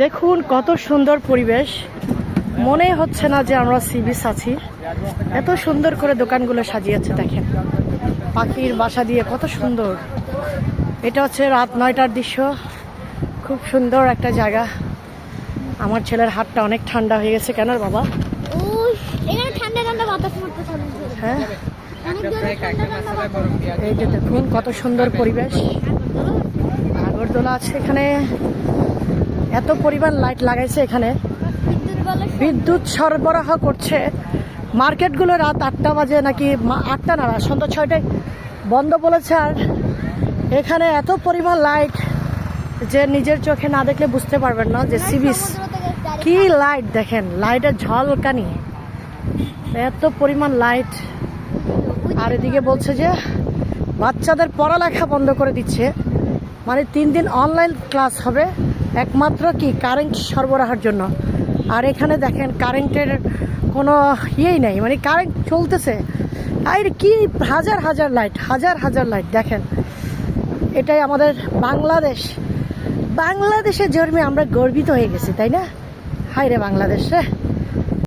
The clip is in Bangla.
দেখুন কত সুন্দর পরিবেশ, মনে হচ্ছে না যে আমরা সি বিচ আছি। এত সুন্দর করে দোকানগুলো সাজিয়েছে দেখেন, পাখির বাসা দিয়ে কত সুন্দর। এটা হচ্ছে রাত 9টার দৃশ্য, খুব সুন্দর একটা জায়গা। আমার ছেলের হাতটা অনেক ঠান্ডা হয়ে গেছে। কেন বাবা? এখানে ঠান্ডা ঠান্ডা বাতাস মারতেছে। হ্যাঁ, এই যে দেখুন কত সুন্দর পরিবেশ। আগরতলা আছে এখানে, এত পরিমাণ লাইট লাগাইছে এখানে, বিদ্যুৎ সরবরাহ করছে। মার্কেটগুলো রাত 8টা বাজে নাকি 8টা না, সন্ধ্যা 6টায় বন্ধ বলেছে। আর এখানে এত পরিমাণ লাইট যে নিজের চোখে না দেখলে বুঝতে পারবেন না যে সি বিচ কি লাইট। দেখেন লাইটের ঝলকানি, এত পরিমাণ লাইট। আর এদিকে বলছে যে বাচ্চাদের পড়ালেখা বন্ধ করে দিচ্ছে, মানে 3 দিন অনলাইন ক্লাস হবে একমাত্র কি কারেন্ট সরবরাহের জন্য। আর এখানে দেখেন কারেন্টের কোনো ইয়েই নেই, মানে কারেন্ট চলতেছে। আর কি হাজার হাজার লাইট, হাজার হাজার লাইট দেখেন। এটাই আমাদের বাংলাদেশ। বাংলাদেশের জন্মে আমরা গর্বিত হয়ে গেছি, তাই না? হায় রে বাংলাদেশ রে।